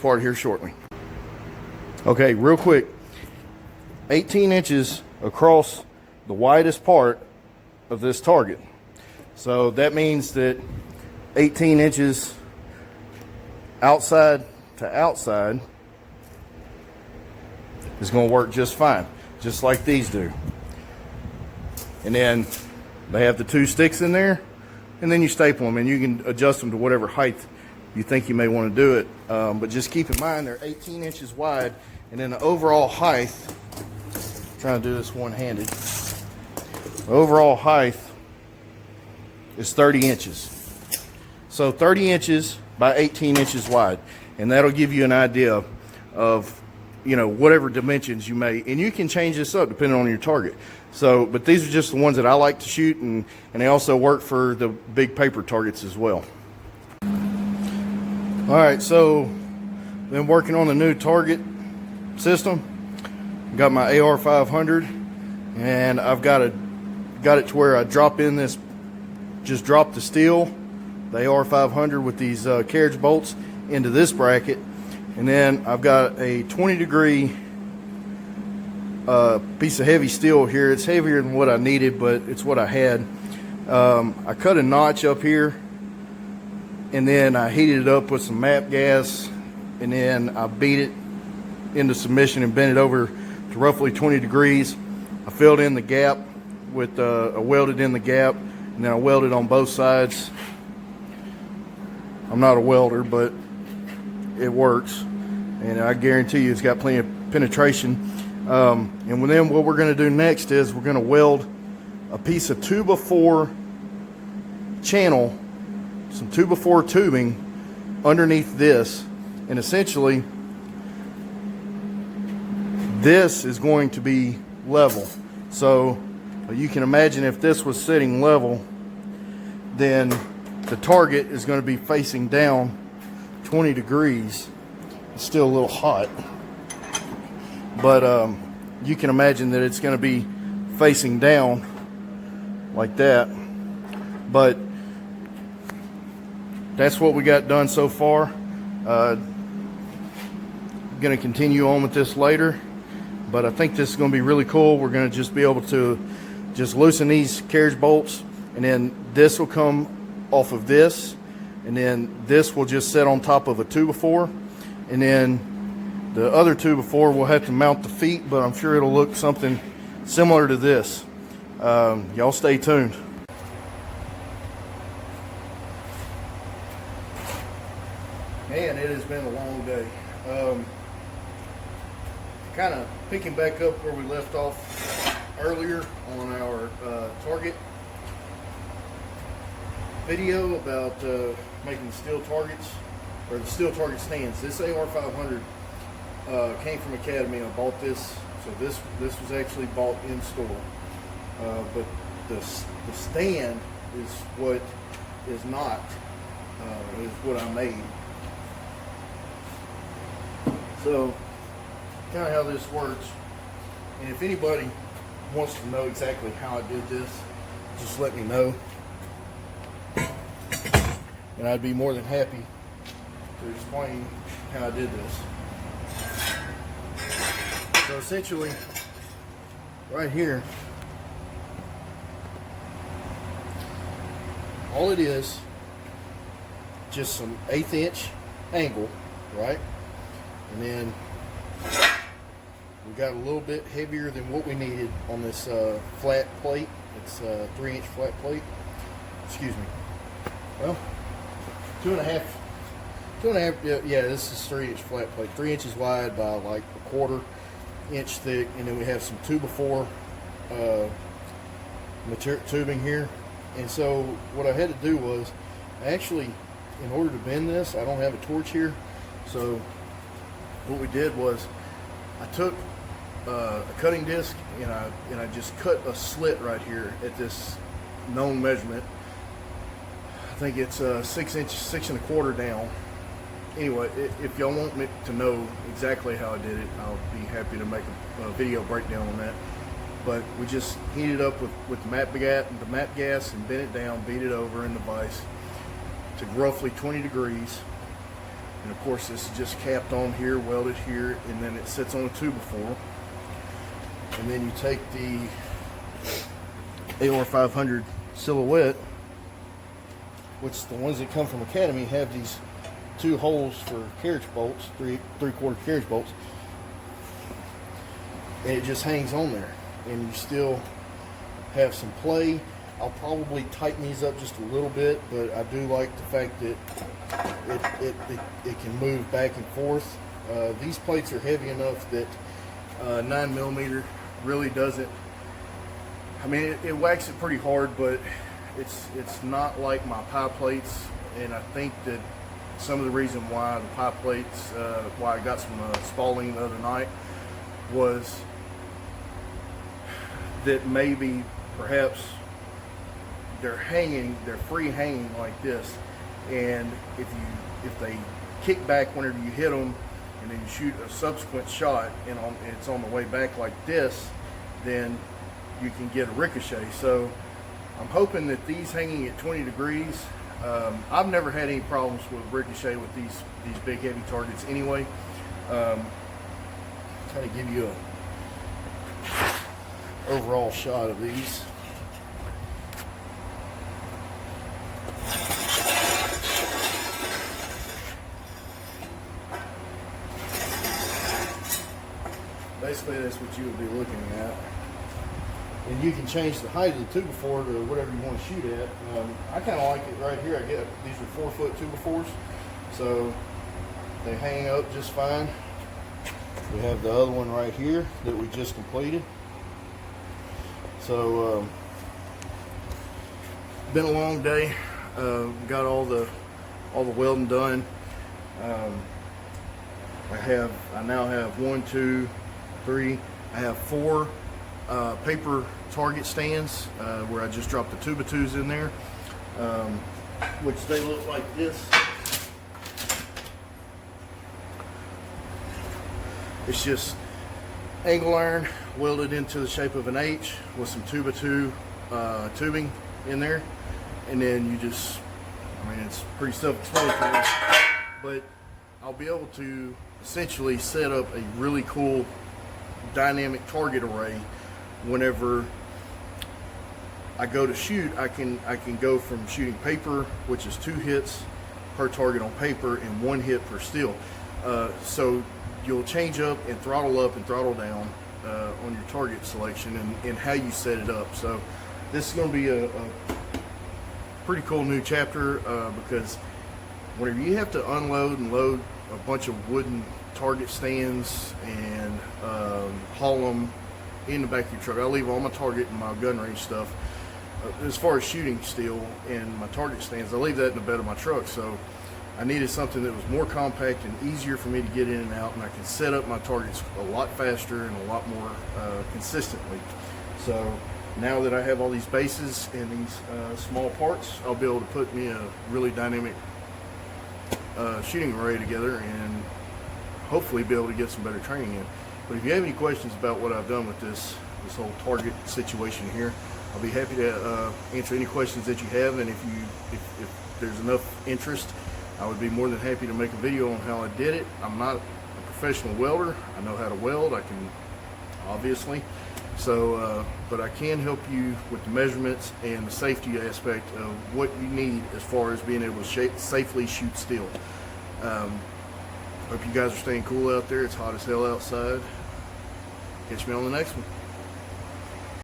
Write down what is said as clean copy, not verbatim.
part here shortly. Okay, real quick, 18 inches across the widest part of this target. So that means that 18 inches outside to outside is going to work just fine, just like these do. And then they have the two sticks in there, and then you staple them, and you can adjust them to whatever height you think you may want to do it. But just keep in mind they're 18 inches wide, and then the overall height, I'm trying to do this one-handed, the overall height is 30 inches. So 30 inches by 18 inches wide, and that'll give you an idea of, you know, whatever dimensions you may, and you can change this up depending on your target. So, but these are just the ones that I like to shoot, and they also work for the big paper targets as well. All right, so been working on the new target system. Got my AR 500, and I've got it to where I drop in this, just drop the steel, the AR 500 with these carriage bolts into this bracket, and then I've got a 20-degree piece of heavy steel here. It's heavier than what I needed, but it's what I had. I cut a notch up here, and then I heated it up with some MAP gas, and then I beat it into submission and bent it over to roughly 20 degrees. I filled in the gap with I welded in the gap, and then I welded on both sides. I'm not a welder, but it works, and I guarantee you it's got plenty of penetration. And then what we're going to do next is we're going to weld a piece of 2x4 channel, some 2x4 tubing underneath this, and essentially this is going to be level. So you can imagine if this was sitting level, then the target is going to be facing down 20 degrees. It's still a little hot, but you can imagine that it's going to be facing down like that. But that's what we got done so far. Going to continue on with this later, but I think this is going to be really cool. We're going to just be able to just loosen these carriage bolts, and then this will come off of this, and then this will just sit on top of a 2x4, and then the other 2x4 will have to mount the feet, but I'm sure it'll look something similar to this. Y'all stay tuned. Man, it has been a long day. Kind of picking back up where we left off earlier on our target video about making steel targets, or the steel target stands. This AR 500 came from Academy. I bought this, so this was actually bought in store. But the stand is what is not, is what I made. So, kind of how this works. And if anybody wants to know exactly how I did this, just let me know, and I'd be more than happy to explain how I did this. So essentially, right here, all it is, just some 1/8 inch angle, right? And then we got a little bit heavier than what we needed on this flat plate. It's a 3-inch flat plate. Excuse me. Well, 2.5. Yeah, this is 3-inch flat plate. 3 inches wide by like 1/4 inch thick, and then we have some 2x4 material tubing here. And so what I had to do was, actually, in order to bend this, I don't have a torch here, so what we did was I took a cutting disc, and I just cut a slit right here at this known measurement. I think it's 6 inches, 6 1/4 down. Anyway, if y'all want me to know exactly how I did it, I'll be happy to make a video breakdown on that. But we just heated up with the MAP gas and bent it down, beat it over in the vise to roughly 20 degrees. And of course this is just capped on here, welded here, and then it sits on a 2x4. And then you take the AR500 Silhouette, which the ones that come from Academy have these 2 holes for carriage bolts, 3/4 carriage bolts, and it just hangs on there, and you still have some play. I'll probably tighten these up just a little bit, but I do like the fact that it can move back and forth. These plates are heavy enough that 9mm really doesn't. I mean, it whacks it pretty hard, but it's not like my pie plates. And I think that some of the reason why the pie plates, why I got some Spalding the other night, was that maybe perhaps they're free hanging like this, and if they kick back whenever you hit them, and then you shoot a subsequent shot, and it's on the way back like this, then you can get a ricochet. So I'm hoping that these hanging at 20 degrees, I've never had any problems with ricochet with these big heavy targets anyway. Kind of give you a overall shot of these. Basically, that's what you would be looking at. And you can change the height of the 2x4 to whatever you want to shoot at. I kind of like it right here. I get these are 4-foot 2x4s, so they hang up just fine. We have the other one right here that we just completed. So been a long day. Got all the welding done. I now have 1, 2, 3. I have 4 paper target stands where I just dropped the 2x2s in there, which they look like this. It's just angle iron welded into the shape of an H with some 2x2 tubing in there, and then you just, I mean, it's pretty self-explanatory, but I'll be able to essentially set up a really cool dynamic target array. Whenever I go to shoot, I can go from shooting paper, which is 2 hits per target on paper and 1 hit per steel. So you'll change up and throttle down on your target selection and how you set it up. So this is going to be a pretty cool new chapter because whenever you have to unload and load a bunch of wooden target stands and haul them in the back of your truck. I leave all my target and my gun range stuff. As far as shooting steel and my target stands, I leave that in the bed of my truck. So I needed something that was more compact and easier for me to get in and out, and I can set up my targets a lot faster and a lot more consistently. So now that I have all these bases and these small parts, I'll be able to put me a really dynamic shooting array together and hopefully be able to get some better training in. But if you have any questions about what I've done with this whole target situation here, I'll be happy to answer any questions that you have. And if there's enough interest, I would be more than happy to make a video on how I did it. I'm not a professional welder. I know how to weld. I can, obviously. So, but I can help you with the measurements and the safety aspect of what you need as far as being able to safely shoot steel. Hope you guys are staying cool out there. It's hot as hell outside. Catch me on the next one.